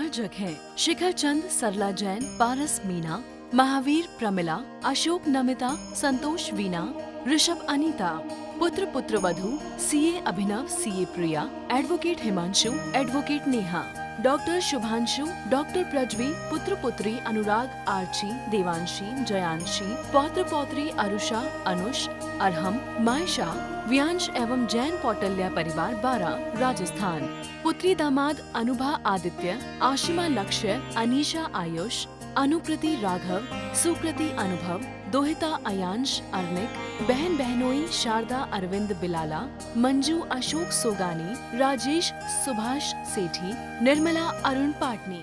प्रायोजक हैं शिखर चंद, सरला जैन, पारस मीना, महावीर प्रमिला, अशोक नमिता, संतोष वीना, ऋषभ अनीता। पुत्र पुत्रवधू CA Abhinav, CA Priya, advocate Himanshu, advocate Neha, doctor Shubhanshu, doctor Prajvi, पुत्र पुत्री अनुराग, आर्ची, देवांशी, जयांशी, पौत्र पौत्री अरुषा, अनुष, अरहम, मायशा, व्यांश एवं जैन कौटल्या परिवार 12 राजस्थान। पुत्री दामाद अनुभा आदित्य, आशिमा लक्ष्य, अनीशा आयुष, अनुकृति राघव, सुकृति अनुभव, दोहिता अयांश अर्निक, बहन बहनोई शारदा अरविंद बिलाला, मंजू अशोक सोगानी, राजेश सुभाष सेठी, निर्मला अरुण पाटनी।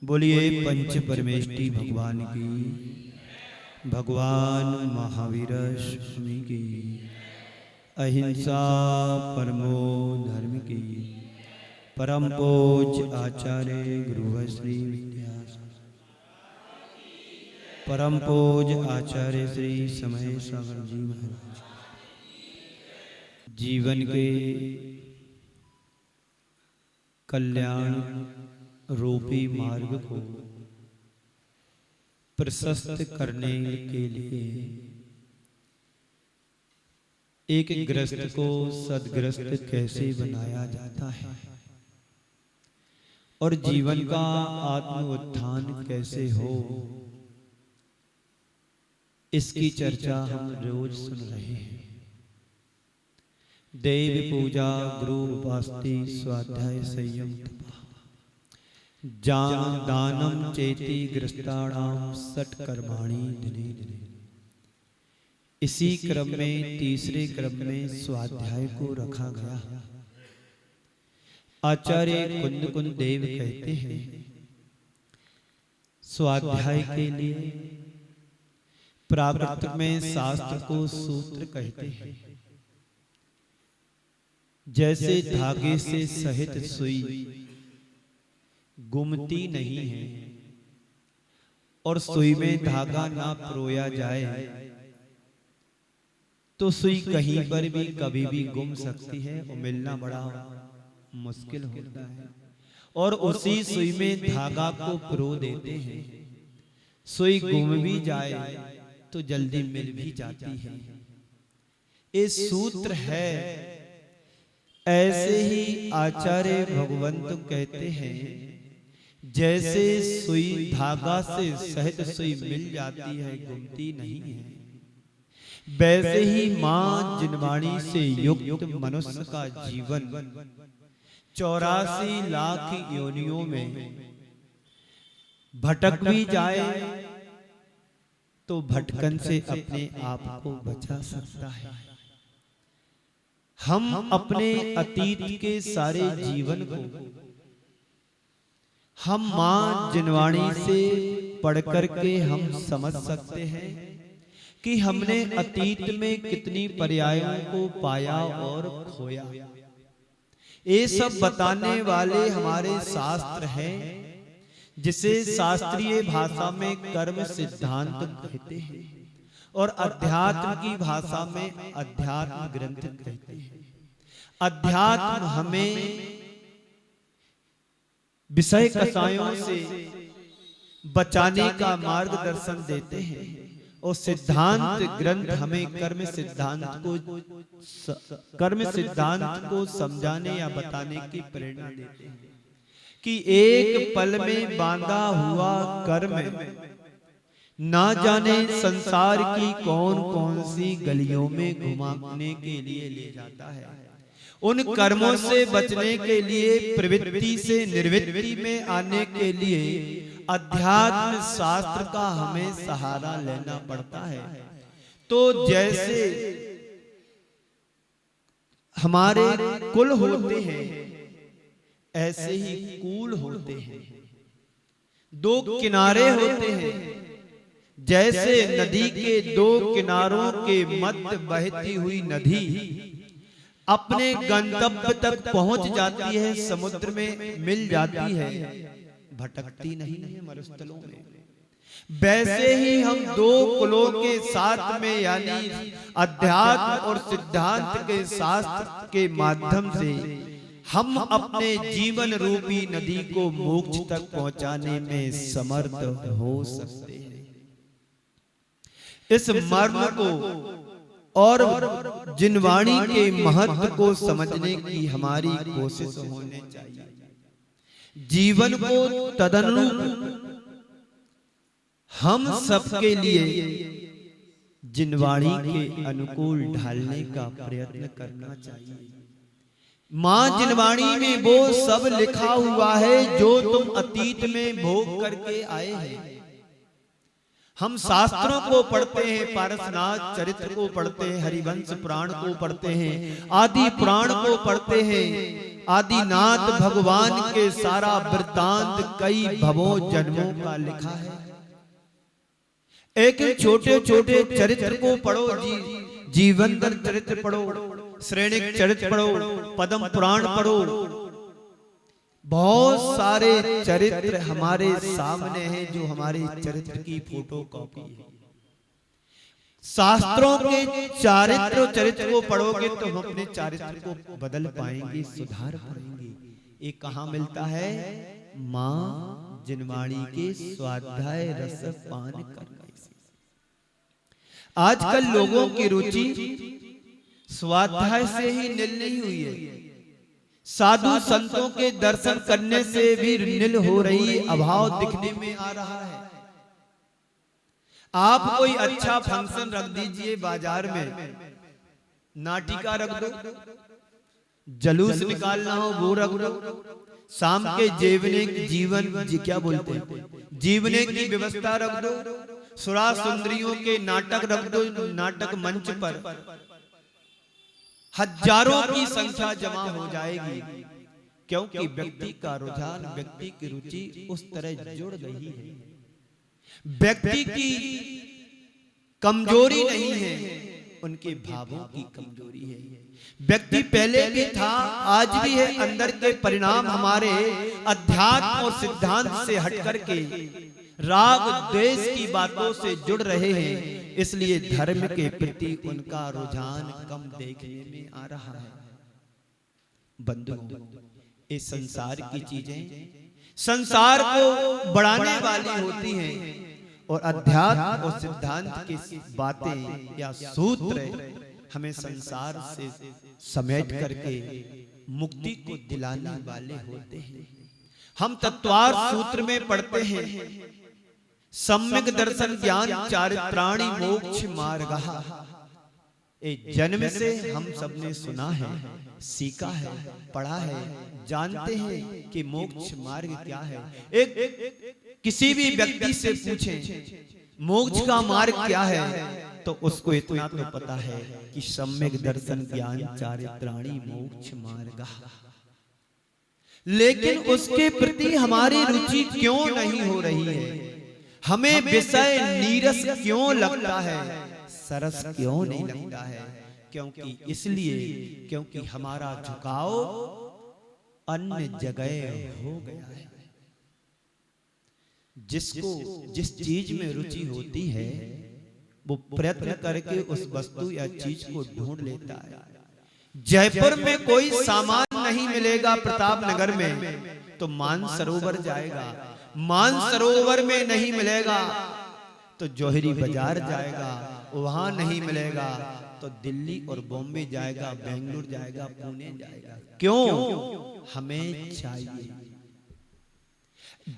बोलिए पंच परमेष्टि भगवान की, भगवान महावीर स्वामी की, अहिंसा परमो धर्म की, परम पूज्य आचार्य गुरु श्री विद्यास, परम पूज्य आचार्य श्री समय सागर जी महाराज, जीवन के कल्याण रूपी मार्ग को प्रशस्त करने के लिए एक ग्रस्त को सदग्रस्त कैसे बनाया जाता है और जीवन का आत्म उत्थान कैसे हो, इसकी चर्चा हम रोज सुन रहे हैं। देव पूजा, गुरु उपासति, स्वाध्याय, संयम, जान दानम चेति ग्रस्ताणाम सट कर्माणि दिने दिने। इसी क्रम में तीसरे क्रम में स्वाध्याय को रखा गया। आचार्य कुंद कुंद देव कहते हैं स्वाध्याय के लिए प्राकृत में शास्त्र को सूत्र कहते हैं। जैसे धागे से सहित सुई गुमती नहीं है और सुई में धागा ना परोया जाए तो सुई कहीं पर भी कभी भी गुम सकती है और मिलना बड़ा मुश्किल होता है। और उसी सुई में धागा को परो देते हैं, सुई गुम भी जाए तो जल्दी मिल भी जाती है। ये सूत्र है। ऐसे ही आचार्य भगवंत कहते हैं जैसे सुई धागा से सहित सुई मिल जाती है, गुमती नहीं है, वैसे ही मां जिनवाणी से युक्त मनुष्य का जीवन 84 लाख योनियों में भटक भी जाए तो भटकन से अपने आप को बचा सकता है। हम अपने अतीत के सारे जीवन को हम मां जिनवाणी से पढ़ करके हम समझ सकते हैं कि हमने अतीत में कितनी पर्यायों को पाया और खोया। ये सब बताने वाले हमारे शास्त्र हैं, जिसे शास्त्रीय भाषा में कर्म सिद्धांत कहते हैं और अध्यात्म की भाषा में अध्यात्म ग्रंथ कहते हैं। अध्यात्म हमें विषय कसायों से बचाने का मार्गदर्शन देते हैं और सिद्धांत ग्रंथ हमें कर्म सिद्धांत को समझाने या बताने की प्रेरणा देते हैं कि एक पल में बांधा हुआ कर्म ना जाने संसार की कौन कौन सी गलियों में घुमाने के लिए ले जाता है। उन कर्मों से बचने के लिए, प्रवृत्ति से निर्वृत्ति में आने के लिए अध्यात्म शास्त्र का हमें सहारा लेना पड़ता है। तो जैसे हमारे कुल होते हैं ऐसे ही कूल होते हैं, दो किनारे होते हैं। जैसे नदी के दो किनारों के मध्य बहती हुई नदी अपने गंतव्य तक पहुंच जाती है, समुद्र में मिल जाती है, भटकती नहीं है मरुस्थलों में। वैसे ही हम दो कुलों के साथ में यानी अध्यात्म और सिद्धांत के शास्त्र के माध्यम से हम अपने जीवन रूपी नदी को मोक्ष तक पहुंचाने में समर्थ हो सकते हैं। इस मर्म को और जिनवाणी के महत्व को समझने की हमारी कोशिश होनी चाहिए। जीवन को तदनुरूप हम सबके लिए जिनवाणी के अनुकूल ढालने का प्रयत्न करना चाहिए। मां जिनवाणी में वो सब लिखा हुआ है जो तुम अतीत में भोग करके आए हैं। हम शास्त्रों को पढ़ते हैं, पारसनाथ चरित्र को पढ़ते हैं, हरिवंश पुराण को पढ़ते हैं, आदि पुराण को पढ़ते हैं। आदिनाथ भगवान के सारा वृत्तांत कई भवों जन्मों का लिखा है। एक छोटे छोटे चरित्र को पढ़ो, जीवंतर चरित्र पढ़ो, श्रेणिक चरित्र पढ़ो, पद्म पुराण पढ़ो। बहुत सारे चरित्र हमारे सामने हैं जो हमारे चरित्र की फोटो कॉपी है। शास्त्रों के चरित्र को पढ़ोगे तो हम अपने चरित्र को बदल पाएंगे, सुधार पाएंगे। ये कहाँ मिलता है? मां जिनवाणी के स्वाध्याय रस पान करने से। आजकल लोगों की रुचि स्वाध्याय से ही निल नहीं हुई है, साधु संतों के दर्शन करने से भी निल हो रही अभाव दिखने में आ रहा है। आप कोई अच्छा फंक्शन रख दीजिए बाजार में, नाटिका रख दो, जुलूस निकालना हो वो रख दो, शाम के क्या बोलते हैं, जीवने की व्यवस्था रख दो, सुरा सुंदरियों के नाटक रख दो, नाटक मंच पर हजारों की संख्या जमा हो जाएगी। क्योंकि व्यक्ति का रुझान, व्यक्ति की रुचि उस तरह जुड़ गई है। व्यक्ति की कमजोरी नहीं है, उनके भावों की कमजोरी है। व्यक्ति पहले भी था, आज भी है। अंदर के परिणाम हमारे अध्यात्म और सिद्धांत से हटकर के राग द्वेष की बातों से जुड़ रहे हैं। इसलिए धर्म के प्रति उनका रुझान कम देखने में आ रहा है। बंधुओं, इस संसार की चीजें संसार को बढ़ाने वाली होती हैं और अध्यात्म और सिद्धांत की बातें या सूत्र हमें संसार से समेट करके मुक्ति को दिलाने वाले होते हैं। हम तत्वार सूत्र में पढ़ते हैं, सम्यक दर्शन ज्ञान चारित्राणि मोक्ष मार्गः। जन्म से हम सबने सुना है, सीखा है, पढ़ा है, जानते हैं कि मोक्ष मार्ग क्या है। एक किसी भी व्यक्ति से पूछें मोक्ष का मार्ग क्या है, तो उसको इतना तो पता है कि सम्यक दर्शन ज्ञान चारित्राणि मोक्ष मार्गः। लेकिन उसके प्रति हमारी रुचि क्यों नहीं हो रही है? हमें विषय नीरस क्यों लगता है, सरस क्यों नहीं लगता है? क्योंकि हमारा झुकाव अन्य जगह हो गया है। जिसको जिस चीज में रुचि होती है वो प्रयत्न करके उस वस्तु या चीज को ढूंढ लेता है। जयपुर में कोई सामान नहीं मिलेगा प्रतापनगर में तो मानसरोवर जाएगा, मानसरोवर में नहीं मिलेगा तो जौहरी बाजार जाएगा, वहां नहीं मिलेगा तो दिल्ली और बॉम्बे जाएगा, बेंगलुरु जाएगा, पुणे जाएगा। क्यों? हमें चाहिए।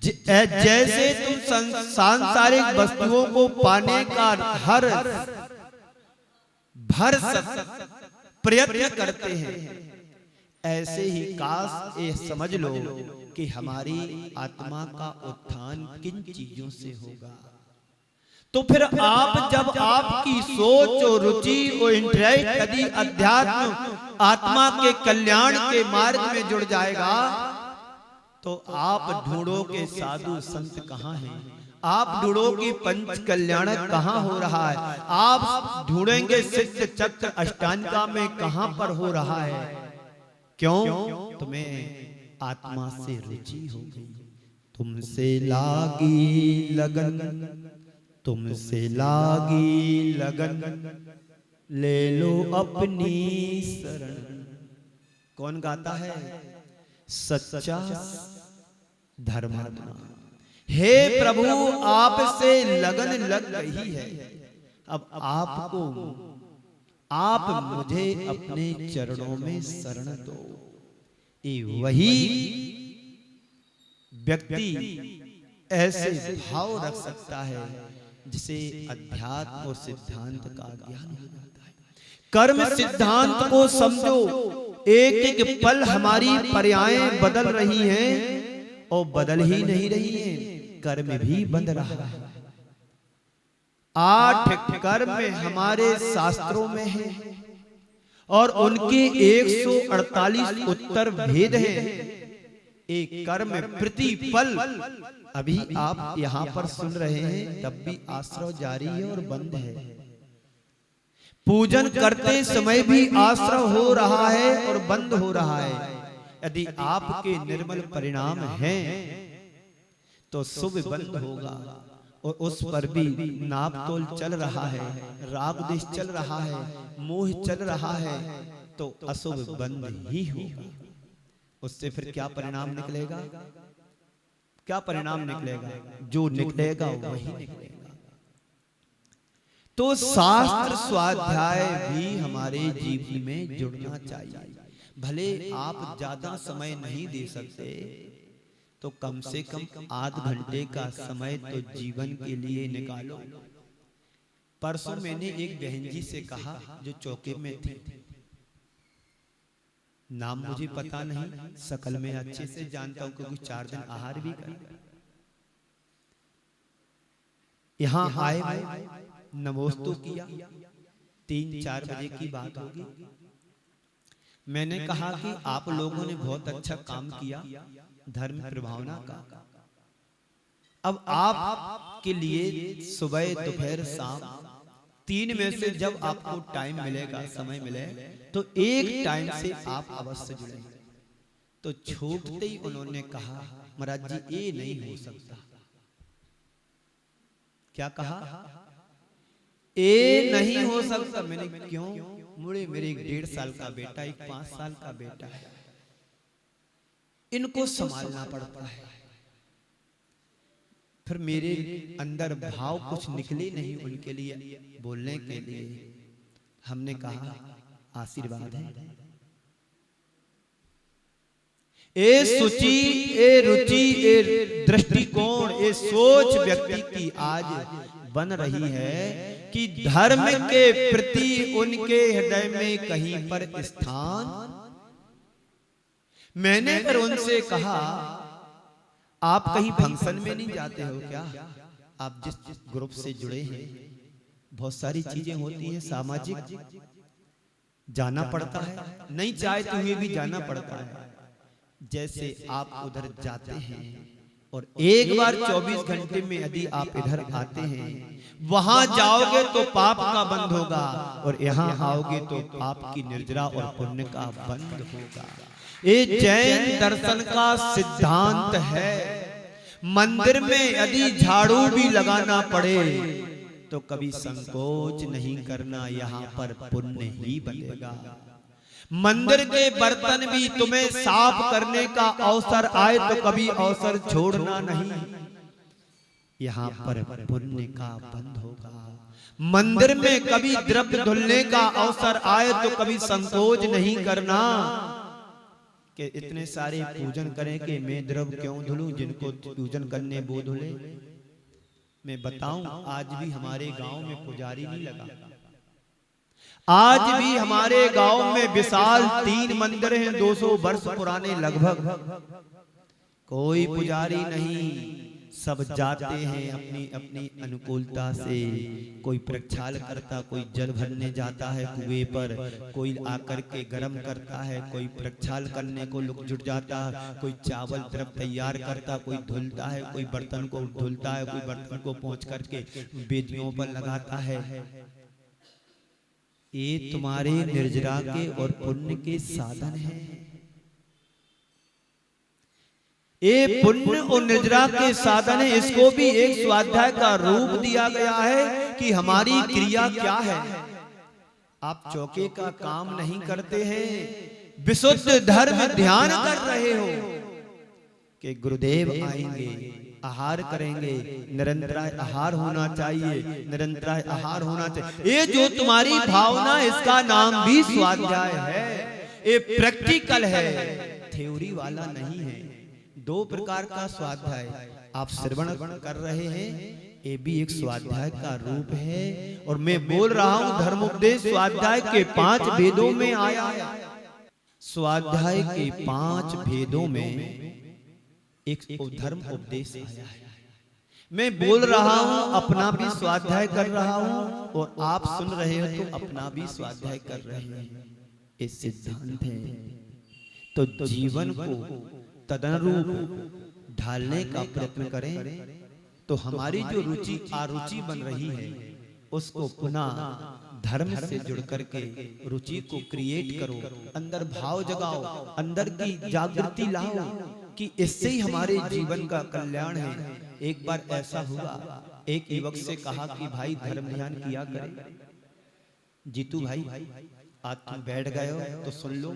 जैसे तुम सांसारिक वस्तुओं को पाने का हर भर प्रयत्न करते हैं, ऐसे ही काश ये समझ लो कि हमारी आत्मा का उत्थान किन चीजों से होगा। तो फिर आप जब आपकी सोच और रुचि और इंटरेस्ट यदि अध्यात्म आत्मा के कल्याण के मार्ग में जुड़ जाएगा तो आप ढूंढोगे साधु संत कहाँ हैं, आप ढूंढोगे पंच कल्याणक कहाँ हो रहा है, आप ढूंढेंगे सिद्ध चक्र अष्टांगा में कहाँ पर हो रहा है। क्यों? तुम्हें आत्मा से रुचि हो गई, तुमसे लागी लगन, तुमसे लागी लगन, ले लो अपनी शरण। कौन गाता है? सच्चा धर्मात्मा। हे प्रभु, आपसे लगन लग गई है, अब आप मुझे अपने चरणों में शरण दो। ये वही व्यक्ति ऐसे भाव रख सकता है जिसे अध्यात्म और सिद्धांत का ज्ञान होता है। कर्म सिद्धांत को समझो, एक एक पल हमारी पर्यायें बदल रही हैं और बदल ही नहीं रही हैं, कर्म भी बंध रहा है। 8 कर्म हमारे शास्त्रों में है और उनके 148 उत्तर भेद हैं। एक कर्म प्रति पल, अभी आप यहाँ पर सुन रहे हैं तब भी आश्रव जारी है और बंद है। पूजन करते समय भी आश्रव हो रहा है और बंद हो रहा है। यदि आपके निर्मल परिणाम हैं तो शुभ बंद होगा और उस पर भी नाप तोल चल रहा है, राग देश चल रहा है, मोह चल रहा है, तो अशुभ बंद ही होगा। उससे फिर क्या परिणाम निकलेगा? क्या परिणाम निकलेगा? जो निकलेगा वही निकलेगा। तो शास्त्र स्वाध्याय भी हमारे जीवन में जुड़ना चाहिए। भले आप ज्यादा समय नहीं दे सकते तो कम से कम आध घंटे का समय तो जीवन के लिए निकालो। परसों मैंने एक बहन जी से कहा जो चौके में थी, नाम मुझे पता नहीं, शकल में अच्छे से जानता हूं क्योंकि 4 दिन आहार भी कर। यहां आए, नमोस्तु किया, 3-4 बजे की बात होगी। मैंने कहा कि आप लोगों ने बहुत अच्छा काम किया धर्म प्रभावना का। अब आप के लिए सुबह दोपहर शाम 3 में से जब आपको टाइम मिलेगा, समय मिले, तो एक टाइम से आप अवश्य जुड़े। तो छूटते ही उन्होंने कहा, महाराज जी ये नहीं हो सकता। क्या कहा? ये नहीं हो सकता। मैंने क्यों? मुड़े मेरे एक 1.5 साल का बेटा, एक 5 साल का बेटा है, इनको संभालना पड़ता है। फिर मेरे अंदर भाव कुछ निकले नहीं उनके लिए बोलने के लिए। हमने कहा आशीर्वाद है। ए सुचि, ए रुचि, ए दृष्टिकोण, ए सोच व्यक्ति की आज बन रही है कि धर्म के प्रति उनके हृदय में कहीं पर स्थान। मैंने फिर उनसे कहा, आप कहीं फंक्शन में नहीं जाते हो क्या? आप जिस ग्रुप से जुड़े हैं बहुत सारी चीजें होती हैं सामाजिक, जाना पड़ता है, नहीं चाहते हुए भी जाना पड़ता है। जैसे आप उधर जाते हैं और एक बार 24 घंटे में यदि आप इधर आते हैं, वहां जाओगे तो पाप का बंद होगा और यहाँ आओगे तो पाप की निर्जरा और पुण्य का बंद होगा। ये जैन दर्शन का सिद्धांत है। मंदिर में यदि झाड़ू भी लगाना पड़े तो कभी संकोच नहीं करना, यहाँ पर पुण्य ही बनेगा। मंदिर के बर्तन भी तुम्हें साफ करने का अवसर आए तो कभी अवसर छोड़ना नहीं, यहाँ पर पुण्य का बंद होगा। मंदिर में कभी द्रव्य धुलने का अवसर आए तो कभी संकोच नहीं करना कि इतने सारे पूजन करें कि मैं द्रव्य क्यों धुलूं, जिनको पूजन करने वो धुले। मैं बताऊं, आज भी हमारे गांव में पुजारी नहीं लगा। आज भी हमारे गांव में विशाल 3 मंदिर हैं 200 वर्ष पुराने लगभग, कोई पुजारी नहीं। सब जाते हैं अपनी अपनी अनुकूलता से। कोई प्रक्षाल करता, कोई जल भरने जाता है कुएं पर, कोई आकर के गर्म करता है, कोई प्रक्षाल करने को लुक जुट जाता है, कोई चावल द्रव तैयार करता, कोई धुलता है, कोई बर्तन को धुलता है, कोई बर्तन को पहुंच करके वेदियों पर लगाता है। ये तुम्हारे निर्जरा के और पुण्य के साधन हैं। ये पुण्य और निर्जरा के साधन है। इसको भी एक स्वाध्याय का रूप दिया गया है कि हमारी क्रिया क्या है। आप चौके का काम नहीं करते हैं, विशुद्ध धर्म ध्यान कर रहे हो कि गुरुदेव आएंगे, आहार करेंगे, निरंतराय आहार होना चाहिए, निरंतराय आहार होना चाहिए। ये जो तुम्हारी भावना, इसका नाम भी स्वाध्याय है। ये प्रैक्टिकल है, थ्योरी वाला नहीं है। दो प्रकार का स्वाध्याय आप श्रवण कर रहे हैं, ये भी एक स्वाध्याय का रूप है। और मैं बोल रहा हूं धर्मोपदेश स्वाध्याय के 5 भेदों में आया है। स्वाध्याय के 5 भेदों में एक धर्म उपदेश आया है। मैं बोल रहा हूं, अपना भी स्वाध्याय कर रहा हूं, और आप सुन रहे हो तो अपना भी स्वाध्याय कर रहे हैं। ये सिद्धांत है। तो जीवन को तदनुरूप ढालने का प्रयत्न करें, तो हमारी जो रुचि अरुचि बन रही है उसको पुनः धर्म से जुड़ करके रुचि को क्रिएट करो, अंदर भाव जगाओ, अंदर की जागृति लाओ कि इससे ही हमारे जीवन का कल्याण है। एक बार ऐसा हुआ, एक युवक से कहा कि भाई धर्म ध्यान किया करे। जीतू भाई आज तुम बैठ गए हो तो सुन लो।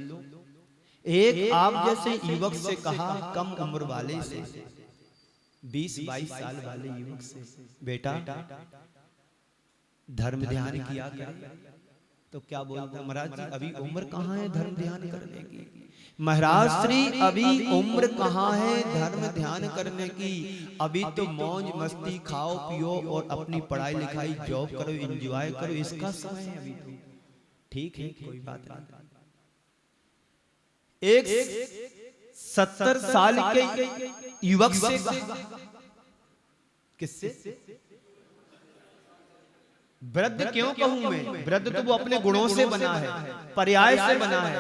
एक आप जैसे युवक से कहा, कम उम्र वाले से, 20-22 साल वाले युवक से, बेटा धर्म ध्यान किया करे। तो क्या बोलता, महाराज जी अभी उम्र कहाँ है धर्म ध्यान करने की। महाराज श्री अभी उम्र कहाँ है धर्म ध्यान करने की। अभी तो मौज मस्ती, खाओ पियो और अपनी पढ़ाई लिखाई जॉब करो, एंजॉय करो, इसका समय है अभी तो। ठीक है, कोई बात नहीं। एक 70 साल के युवक से, किससे, वृद्ध क्यों कहूं मैं, वृद्ध तो वो अपने गुणों से बना है, पर्याय से बना है।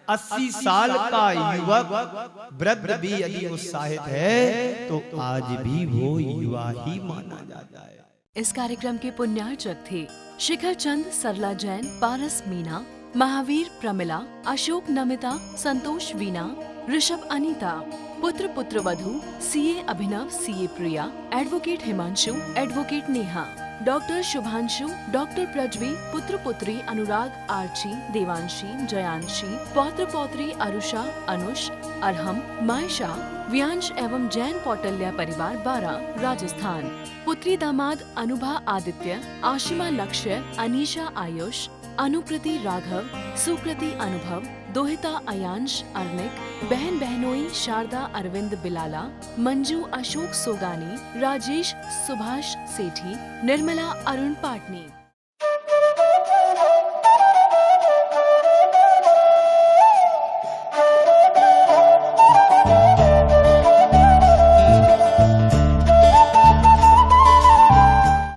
80 साल का युवक वृद्ध भी यदि उत्साहित है तो आज भी वो युवा ही माना जाता है। इस कार्यक्रम के पुण्यार्चक थे शिखर चंद, सरला जैन, पारस मीना, महावीर प्रमिला, अशोक नमिता, संतोष वीना, ऋषभ अनीता, पुत्र पुत्रवधू CA Abhinav, CA Priya, advocate Himanshu, advocate Neha, doctor Shubhanshu, doctor Prajvi, पुत्र पुत्री अनुराग, आर्ची, देवांशी, जयांशी, पौत्र पौत्री अरुषा, अनुष, अरहम, मायशा, व्यांश एवं जैन पौटल्या परिवार 12 राजस्थान। पुत्री दामाद अनुभा आदित्य, आशिमा लक्ष्य, अनीशा आयुष, अनुकृति राघव, सुकृति अनुभव, दोहिता अयांश अर्निक, बहन बहनोई शारदा अरविंद बिलाला, मंजू अशोक सोगानी, राजेश सुभाष सेठी, निर्मला अरुण पाटनी।